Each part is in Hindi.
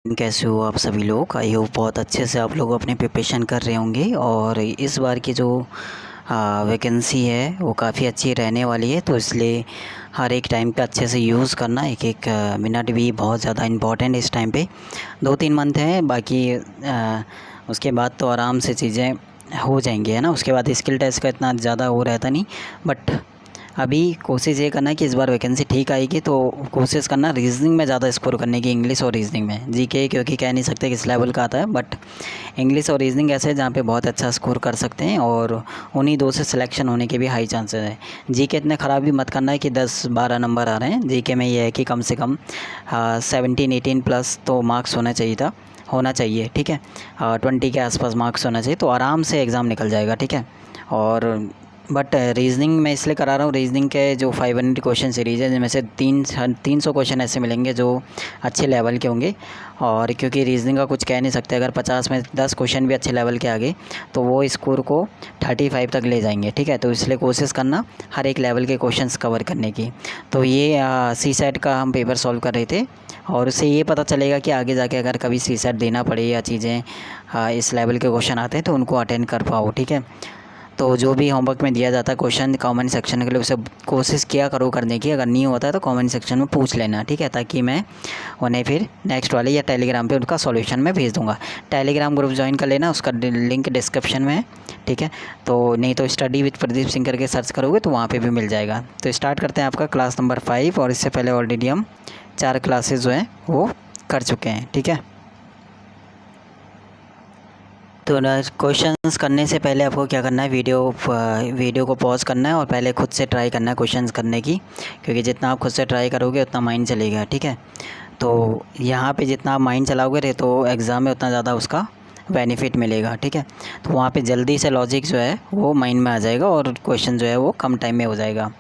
कैसे हो आप सभी लोग। आई होप बहुत अच्छे से आप लोग अपने प्रिपरेशन कर रहे होंगे। और इस बार की जो वैकेंसी है वो काफ़ी अच्छी रहने वाली है, तो इसलिए हर एक टाइम का अच्छे से यूज़ करना। एक एक मिनट भी बहुत ज़्यादा इम्पॉर्टेंट है इस टाइम पे। 2-3 मंथ हैं बाकी, उसके बाद तो आराम से चीज़ें हो जाएंगी, है ना। उसके बाद स्किल टेस्ट का इतना ज़्यादा वो रहता नहीं, बट अभी कोशिश ये करना है कि इस बार वैकेंसी ठीक आएगी तो कोशिश करना रीजनिंग में ज़्यादा स्कोर करने की। इंग्लिश और रीजनिंग में, जीके क्योंकि कह नहीं सकते किस लेवल का आता है, बट इंग्लिश और रीजनिंग ऐसे है जहाँ पे बहुत अच्छा स्कोर कर सकते हैं और उन्हीं दो से सिलेक्शन होने के भी हाई चांसेस हैं। जीके इतने ख़राब भी मत करना है कि 10-12 नंबर आ रहे हैं। जीके में ये है कि कम से कम 17-18 प्लस तो मार्क्स होना चाहिए, ठीक है। 20 के आसपास मार्क्स होना चाहिए, तो आराम से एग्ज़ाम निकल जाएगा, ठीक है। और बट रीजनिंग मैं इसलिए करा रहा हूँ, रीजनिंग के जो 500 क्वेश्चन सीरीज़ है जिनमें से 300 क्वेश्चन ऐसे मिलेंगे जो अच्छे लेवल के होंगे। और क्योंकि रीजनिंग का कुछ कह नहीं सकते, अगर 50 में 10 क्वेश्चन भी अच्छे लेवल के आ गए तो वो स्कोर को 35 तक ले जाएंगे, ठीक है। तो इसलिए कोशिश करना हर एक लेवल के क्वेश्चंस कवर करने की। तो ये सी सेट का हम पेपर सॉल्व कर रहे थे और उससे ये पता चलेगा कि आगे जाके अगर कभी सी सेट देना पड़े या चीज़ें इस लेवल के क्वेश्चन आते हैं तो उनको अटेंड कर पाओ, ठीक है। तो जो भी होमवर्क में दिया जाता है क्वेश्चन कमेंट सेक्शन के लिए, उसे कोशिश किया करो करने की। अगर नहीं होता है तो कमेंट सेक्शन में पूछ लेना, ठीक है, ताकि मैं उन्हें फिर नेक्स्ट वाले या टेलीग्राम पे उनका सॉल्यूशन मैं भेज दूंगा। टेलीग्राम ग्रुप ज्वाइन कर लेना, उसका लिंक डिस्क्रिप्शन में है, ठीक है। तो नहीं तो स्टडी विद प्रदीप सिंह करके सर्च करोगे तो वहाँ पर भी मिल जाएगा। तो स्टार्ट करते हैं आपका क्लास नंबर 5, और इससे पहले ऑलरेडी हम 4 क्लासेज जो हैं वो कर चुके हैं, ठीक है। तो ना, क्वेश्चंस करने से पहले आपको क्या करना है, वीडियो को पॉज करना है और पहले खुद से ट्राई करना है क्वेश्चंस करने की, क्योंकि जितना आप खुद से ट्राई करोगे उतना माइंड चलेगा, ठीक है। तो यहाँ पे जितना आप माइंड चलाओगे तो एग्ज़ाम में उतना ज़्यादा उसका बेनिफिट मिलेगा, ठीक है। तो वहाँ पे जल्दी से लॉजिक जो है वो माइंड में आ जाएगा और क्वेश्चन जो है वो कम टाइम में हो जाएगा।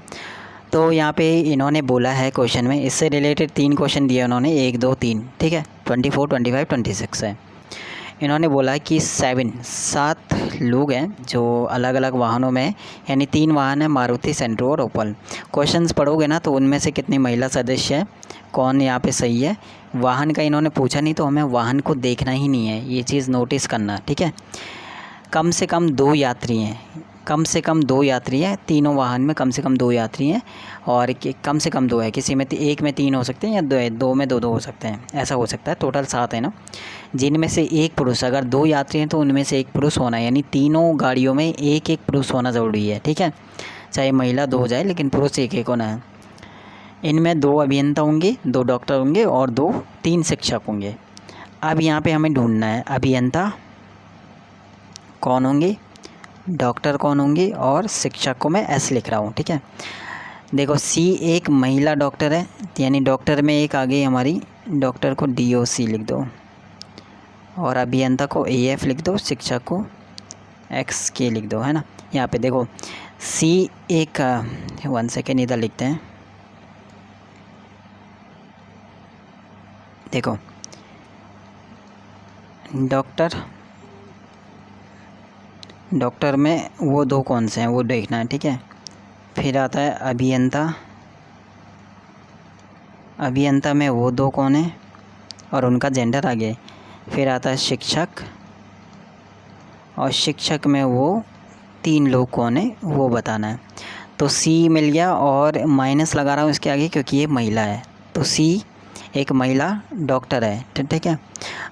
तो यहाँ पे इन्होंने बोला है क्वेश्चन में, इससे रिलेटेड 3 क्वेश्चन दिए उन्होंने, 1, 2, 3, ठीक है। 24, 25, 26 है। इन्होंने बोला कि 7 लोग हैं जो अलग अलग वाहनों में, यानी 3 वाहन हैं, मारुति, सेंट्रो और ओपल। क्वेश्चंस पढ़ोगे ना तो उनमें से कितनी महिला सदस्य है, कौन यहाँ पे सही है। वाहन का इन्होंने पूछा नहीं, तो हमें वाहन को देखना ही नहीं है, ये चीज़ नोटिस करना, ठीक है। कम से कम 2 यात्री हैं, कम से कम 2 यात्री हैं, तीनों वाहन में कम से कम 2 यात्री हैं। और कम से कम 2 है, किसी में एक में 3 हो सकते हैं या दो में 2 हो सकते हैं, ऐसा हो सकता है। टोटल 7 है ना, जिनमें से एक पुरुष, अगर 2 यात्री हैं तो उनमें से एक पुरुष होना है, यानी तीनों गाड़ियों में एक एक पुरुष होना ज़रूरी है, ठीक है। चाहे महिला 2 हो जाए लेकिन पुरुष एक एक होना है। इनमें 2 अभियंता होंगे, 2 डॉक्टर होंगे और 3 शिक्षक होंगे। अब यहाँ पे हमें ढूंढना है अभियंता कौन होंगे, डॉक्टर कौन होंगे और शिक्षक को मैं एस लिख रहा हूँ, ठीक है। देखो सी एक महिला डॉक्टर है, यानी डॉक्टर में एक आ गई हमारी, डॉक्टर को DOC लिख दो और अभियंता को AF लिख दो, शिक्षक को XK लिख दो, है ना। यहाँ पे देखो सी एक 1 सेकेंड इधर लिखते हैं। देखो डॉक्टर में वो 2 कौन से हैं वो देखना है, ठीक है। फिर आता है अभियंता में वो 2 कौन है और उनका जेंडर आ गया। फिर आता है शिक्षक, और शिक्षक में वो 3 लोग कौन है वो बताना है। तो C मिल गया, और माइनस लगा रहा हूँ इसके आगे क्योंकि ये महिला है, तो C एक महिला डॉक्टर है, ठीक है।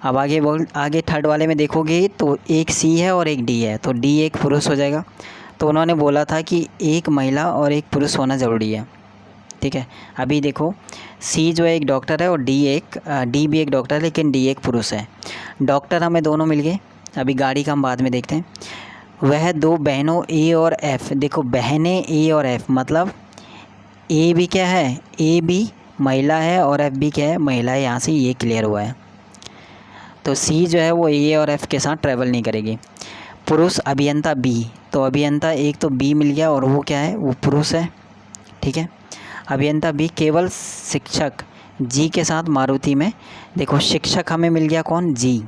अब आगे थर्ड वाले में देखोगे तो एक C है और एक D है, तो D एक पुरुष हो जाएगा। तो उन्होंने बोला था कि एक महिला और एक पुरुष होना ज़रूरी है, ठीक है। अभी देखो C जो है एक डॉक्टर है और D भी एक डॉक्टर है, लेकिन D एक पुरुष है। डॉक्टर हमें दोनों मिल गए, अभी गाड़ी का हम बाद में देखते हैं। वह 2 बहनों A और F, देखो बहनें A और F, मतलब A भी क्या है, A भी महिला है और F भी क्या है, महिला है। यहाँ से ये क्लियर हुआ है। तो C जो है वो A और F के साथ ट्रैवल नहीं करेगी। पुरुष अभियंता B, तो अभियंता एक तो B मिल गया और वो क्या है, वो पुरुष है, ठीक है। अभियंता B केवल शिक्षक G के साथ मारुति में। देखो शिक्षक हमें मिल गया कौन, G,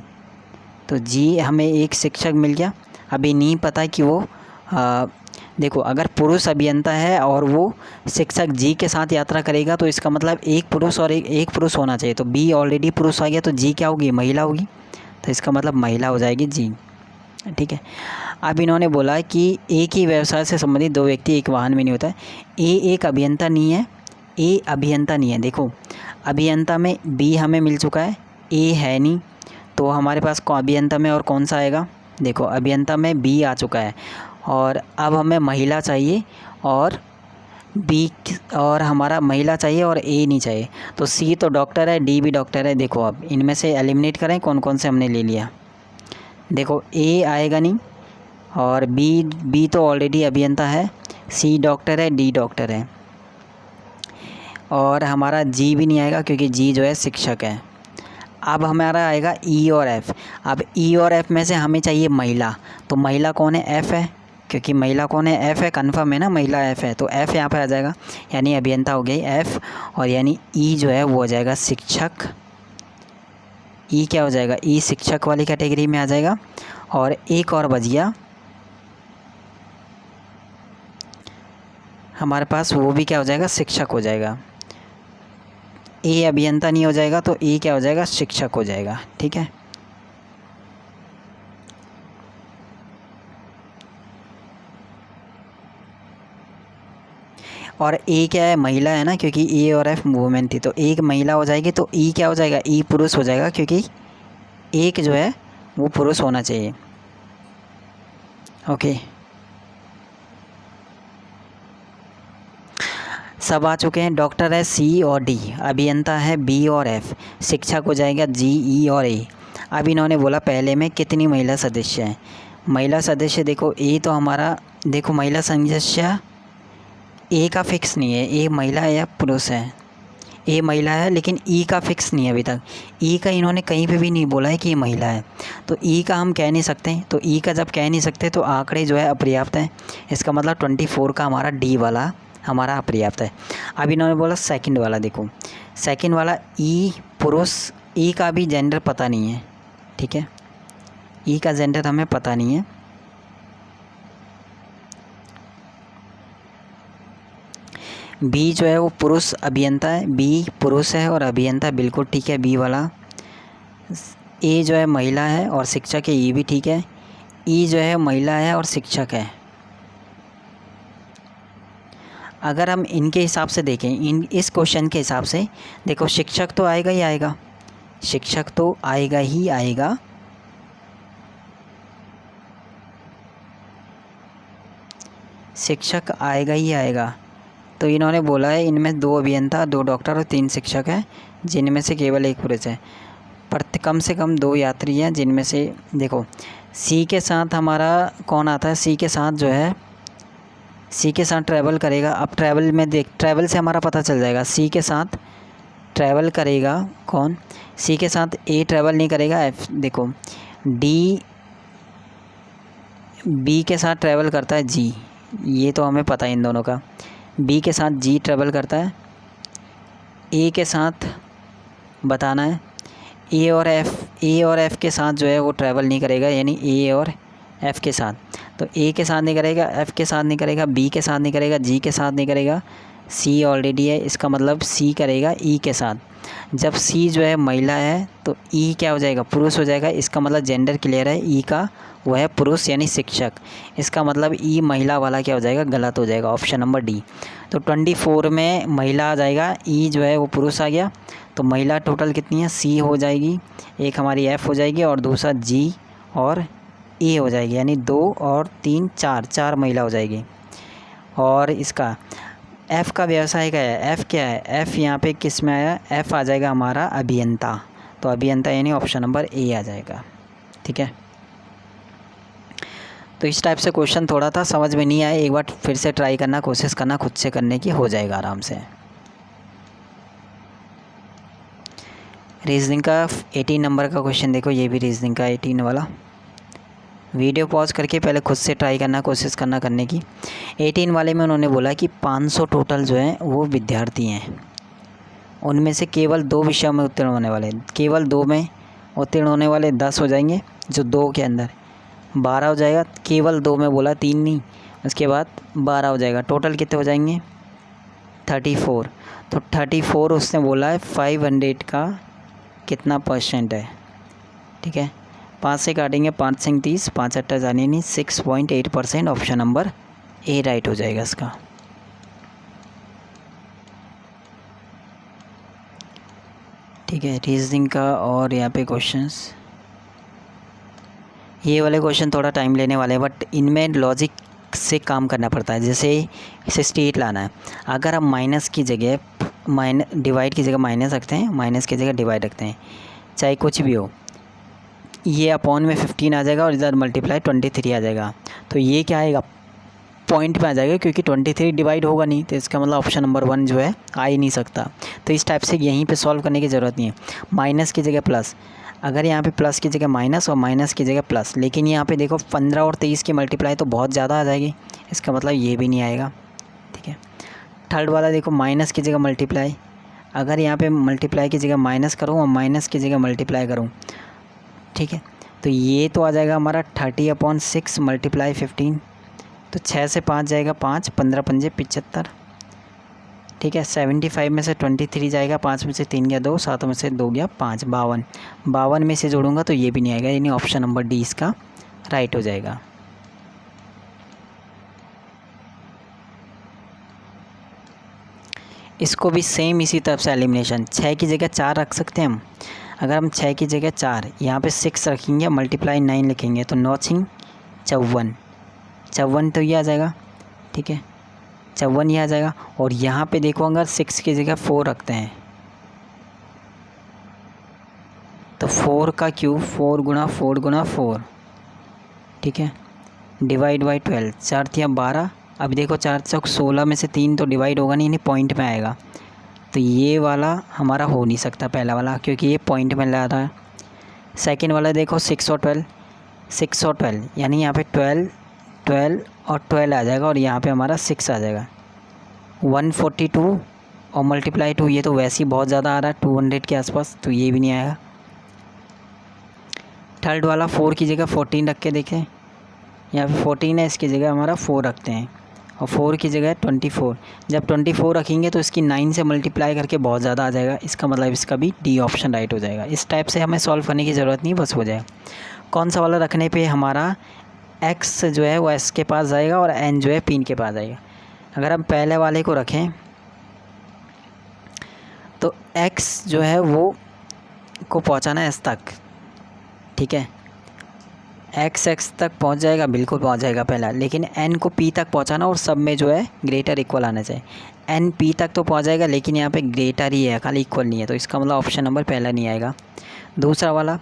तो G हमें एक शिक्षक मिल गया। अभी नहीं पता कि वो देखो अगर पुरुष अभियंता है और वो शिक्षक जी के साथ यात्रा करेगा तो इसका मतलब एक पुरुष और एक पुरुष होना चाहिए। तो बी ऑलरेडी पुरुष आ गया तो जी क्या होगी, महिला होगी। तो इसका मतलब महिला हो जाएगी जी। ठीक है। अब इन्होंने बोला कि एक ही व्यवसाय से संबंधित दो व्यक्ति एक वाहन में नहीं होता है। ए एक अभियंता नहीं है, ए अभियंता नहीं है। देखो अभियंता में बी हमें मिल चुका है, ए है नहीं, तो हमारे पास अभियंता में और कौन सा आएगा। देखो अभियंता में बी आ चुका है और अब हमें महिला चाहिए और बी और हमारा महिला चाहिए और ए नहीं चाहिए। तो सी तो डॉक्टर है, डी भी डॉक्टर है। देखो अब इनमें से एलिमिनेट करें कौन कौन से हमने ले लिया। देखो ए आएगा नहीं और बी तो ऑलरेडी अभियंता है, सी डॉक्टर है, डी डॉक्टर है और हमारा जी भी नहीं आएगा क्योंकि जी जो है शिक्षक है। अब हमारा आएगा ई और एफ़। अब ई और एफ़ में से हमें चाहिए महिला, तो महिला कौन है, एफ़ है, क्योंकि महिला कौन है, एफ़ है, कन्फर्म है ना, महिला एफ़ है, तो एफ़ यहाँ पे आ जाएगा, यानी अभियंता हो गई एफ़। और यानी ई जो है वो हो जाएगा शिक्षक। ई क्या हो जाएगा, ई शिक्षक वाली कैटेगरी में आ जाएगा। और एक और बच गया हमारे पास, वो भी क्या हो जाएगा, शिक्षक हो जाएगा। ए अभियंता नहीं हो जाएगा तो ए क्या हो जाएगा, शिक्षक हो जाएगा। ठीक है। और ए क्या है, महिला है ना, क्योंकि ए और एफ वुमेन थी, तो एक महिला हो जाएगी। तो ई क्या हो जाएगा, ई पुरुष हो जाएगा, क्योंकि एक जो है वो पुरुष होना चाहिए। ओके, सब आ चुके हैं। डॉक्टर है सी और डी, अभियंता है बी और एफ, शिक्षक हो जाएगा जी, ई और ए। अब इन्होंने बोला पहले में कितनी महिला सदस्य हैं। महिला सदस्य देखो ए तो हमारा, देखो महिला सदस्य ए का फिक्स नहीं है, ए महिला है या पुरुष है, ए महिला है, लेकिन ई का फिक्स नहीं है अभी तक। ई का इन्होंने कहीं पे भी नहीं बोला है कि ये महिला है, तो ई का हम कह नहीं सकते। तो ई का जब कह नहीं सकते तो आंकड़े जो है अपर्याप्त हैं। इसका मतलब 24 का हमारा डी वाला हमारा अपर्याप्त है। अब इन्होंने बोला सेकंड वाला, देखो सेकंड वाला ई पुरुष, ई का भी जेंडर पता नहीं है। ठीक है, ई का जेंडर हमें पता नहीं है। बी जो है वो पुरुष अभियंता है, बी पुरुष है और अभियंता बिल्कुल ठीक है बी वाला। ए जो है महिला है और शिक्षक है, ये भी ठीक है। ई जो है महिला है और शिक्षक है। अगर हम इनके हिसाब से देखें, इस क्वेश्चन के हिसाब से देखो, शिक्षक तो आएगा ही आएगा, शिक्षक तो आएगा ही आएगा। शिक्षक आएगा ही आएगा। तो इन्होंने बोला है इनमें 2 अभियंता, 2 डॉक्टर और 3 शिक्षक हैं, जिनमें से केवल एक पुरुष है। पर कम से कम 2 यात्री हैं, जिनमें से देखो सी के साथ हमारा कौन आता है, सी के साथ जो है, सी के साथ ट्रैवल करेगा। अब ट्रैवल में देख, ट्रैवल से हमारा पता चल जाएगा सी के साथ ट्रैवल करेगा कौन, सी के साथ ए ट्रैवल नहीं करेगा, एफ। देखो डी बी के साथ ट्रैवल करता है जी, ये तो हमें पता है इन दोनों का। बी के साथ जी ट्रैवल करता है, ए के साथ बताना है, ए और एफ़ के साथ जो है वो ट्रैवल नहीं करेगा, यानी ए और एफ़ के साथ। तो ए के साथ नहीं करेगा, एफ़ के साथ नहीं करेगा, बी के साथ नहीं करेगा, जी के साथ नहीं करेगा, सी ऑलरेडी है, इसका मतलब सी करेगा ई के साथ। जब सी जो है महिला है तो ई क्या हो जाएगा, पुरुष हो जाएगा। इसका मतलब जेंडर क्लियर है, ई का वो है पुरुष यानी शिक्षक। इसका मतलब ई महिला वाला क्या हो जाएगा, गलत हो जाएगा, ऑप्शन नंबर डी। तो 24 में महिला आ जाएगा, ई जो है वो पुरुष आ गया। तो महिला टोटल कितनी है, सी हो जाएगी, एक हमारी एफ़ हो जाएगी और दूसरा जी और ए हो जाएगी, यानी 2 और 3 4 महिला हो जाएगी। और इसका एफ़ का व्यवसाय क्या है, एफ़ क्या है, एफ़ यहाँ पे किस में आया, एफ़ आ जाएगा हमारा अभियंता। तो अभियंता यानी ऑप्शन नंबर ए आ जाएगा। ठीक है, तो इस टाइप से क्वेश्चन थोड़ा था समझ में नहीं आया, एक बार फिर से ट्राई करना, कोशिश करना, खुद से करने की, हो जाएगा आराम से। रीजनिंग का 18 नंबर का क्वेश्चन देखो, ये भी रीजनिंग का 18 वाला। वीडियो पॉज करके पहले खुद से ट्राई करना, कोशिश करना करने की। 18 वाले में उन्होंने बोला कि 500 टोटल जो हैं वो विद्यार्थी हैं, उनमें से केवल 2 विषयों में उत्तीर्ण होने वाले, केवल 2 में उत्तीर्ण होने वाले 10 हो जाएंगे, जो 2 के अंदर 12 हो जाएगा। केवल 2 में बोला, 3 नहीं, उसके बाद 12 हो जाएगा, टोटल कितने हो जाएंगे 34। तो 34 उसने बोला है 500 का कितना परसेंट है, ठीक है। 5 से काटेंगे, 5 से 30, 5 अट्ठा जाने नहीं, 6.8%। ऑप्शन नंबर ए राइट हो जाएगा इसका। ठीक है, रीजनिंग का और यहाँ पे क्वेश्चंस, ये वाले क्वेश्चन थोड़ा टाइम लेने वाले हैं, बट इनमें लॉजिक से काम करना पड़ता है। जैसे 68 लाना है, अगर हम माइनस की जगह डिवाइड की जगह माइनस रखते हैं, माइनस की जगह डिवाइड रखते हैं, चाहे कुछ भी हो, ये अपॉन में 15 आ जाएगा और इधर मल्टीप्लाई 23 आ जाएगा। तो ये क्या आएगा, पॉइंट में आ जाएगा, क्योंकि 23 डिवाइड होगा नहीं, तो इसका मतलब ऑप्शन नंबर 1 जो है आ ही नहीं सकता। तो इस टाइप से यहीं पे सॉल्व करने की ज़रूरत नहीं है। माइनस की जगह प्लस, अगर यहाँ पे प्लस की जगह माइनस और माइनस की जगह प्लस, लेकिन यहाँ पे देखो 15 और 23 की मल्टीप्लाई तो बहुत ज़्यादा आ जाएगी, इसका मतलब ये भी नहीं आएगा, ठीक है। थर्ड वाला देखो, माइनस की जगह मल्टीप्लाई, अगर यहाँ पे मल्टीप्लाई की जगह माइनस करूँ और माइनस की जगह मल्टीप्लाई करूँ, ठीक है, तो ये तो आ जाएगा हमारा 30/6 मल्टीप्लाई 15, तो 6 से 5 जाएगा 5, 15 पंजे 75, ठीक है। 75 में से 23 जाएगा, 5 में से 3 गया 2, 7 में से 2 गया 5, 52। 52 में से जोड़ूंगा तो ये भी नहीं आएगा, यानी ऑप्शन नंबर डी इसका राइट हो जाएगा। इसको भी सेम इसी तरफ से एलिमिनेशन, 6 की जगह 4 रख सकते हैं हम। अगर हम 6 की जगह 4, यहाँ पे 6 रखेंगे, मल्टीप्लाई 9 लिखेंगे, तो 9 6 54, 54 तो ये आ जाएगा, ठीक है, 54 ये आ जाएगा। और यहाँ पे देखो, अगर 6 की जगह 4 रखते हैं तो 4 का क्यूब, 4 गुणा 4 गुणा 4, ठीक है, डिवाइड बाई 12, 4 तिया 12। अब देखो 4 चौक 16 में से 3 तो डिवाइड होगा नहीं, पॉइंट में आएगा, तो ये वाला हमारा हो नहीं सकता पहला वाला, क्योंकि ये पॉइंट में ला रहा है। सेकंड वाला देखो 6 और 12, 6 और 12, यानी यहाँ पे 12 12 और 12 आ जाएगा, और यहाँ पे हमारा 6 आ जाएगा। 142 और मल्टीप्लाई 2, ये तो वैसे ही बहुत ज़्यादा आ रहा है 200 के आसपास, तो ये भी नहीं आएगा। थर्ड वाला 4 की जगह 14 रख के देखें, यहाँ पे 14 है, इसकी जगह हमारा 4 रखते हैं, और 4 की जगह 24। जब 24 रखेंगे तो इसकी 9 से मल्टीप्लाई करके बहुत ज़्यादा आ जाएगा, इसका मतलब इसका भी डी ऑप्शन राइट हो जाएगा। इस टाइप से हमें सॉल्व करने की ज़रूरत नहीं, बस हो जाए। कौन सा वाला रखने पे हमारा x जो है वो s के पास जाएगा और n जो है पिन के पास जाएगा। अगर हम पहले वाले को रखें तो x जो है वो को पहुंचाना है s तक, ठीक है, x तक पहुंच जाएगा, बिल्कुल पहुंच जाएगा पहला, लेकिन n को p तक पहुंचाना और सब में जो है ग्रेटर इक्वल आना चाहिए। n p तक तो पहुंच जाएगा, लेकिन यहाँ पे ग्रेटर ही है, खाली इक्वल नहीं है, तो इसका मतलब ऑप्शन नंबर पहला नहीं आएगा। दूसरा वाला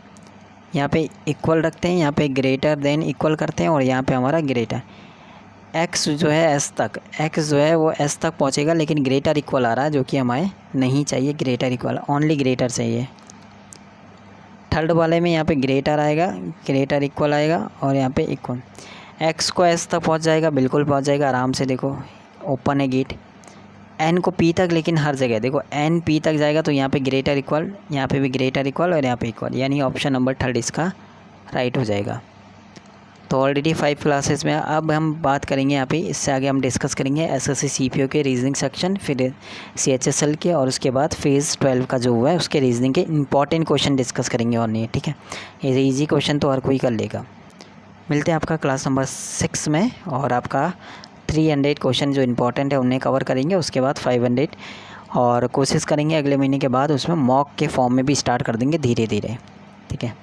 यहाँ पे इक्वल रखते हैं, यहाँ पे ग्रेटर देन इक्वल करते हैं, और यहाँ पे हमारा ग्रेटर, x जो है s तक, x जो है वो s तक पहुँचेगा, लेकिन ग्रेटर इक्वल आ रहा है, जो कि हमें नहीं चाहिए। ग्रेटर इक्वल, ओनली ग्रेटर चाहिए। थर्ड वाले में यहाँ पे ग्रेटर आएगा, ग्रेटर इक्वल आएगा, और यहाँ पे इक्वल। x को s तक पहुँच जाएगा, बिल्कुल पहुँच जाएगा आराम से, देखो ओपन है गेट। n को p तक, लेकिन हर जगह देखो n p तक जाएगा, तो यहाँ पे ग्रेटर इक्वल, यहाँ पे भी ग्रेटर इक्वल, और यहाँ पे इक्वल, यानी ऑप्शन नंबर थर्ड इसका राइट हो जाएगा। तो ऑलरेडी 5 क्लासेस में, अब हम बात करेंगे यहाँ पे, इससे आगे हम डिस्कस करेंगे एसएससी सीपीओ के रीजनिंग सेक्शन, फिर सीएचएसएल के, और उसके बाद फेज़ 12 का जो हुआ है उसके रीजनिंग के इंपॉर्टेंट क्वेश्चन डिस्कस करेंगे, और नहीं, ठीक है, ये ईजी क्वेश्चन तो हर कोई कर लेगा। मिलते हैं आपका क्लास नंबर 6 में, और आपका 300 क्वेश्चन जो इंपॉर्टेंट है उन्हें कवर करेंगे, उसके बाद 500, और कोशिश करेंगे अगले महीने के बाद उसमें मॉक के फॉर्म में भी स्टार्ट कर देंगे धीरे धीरे, ठीक है।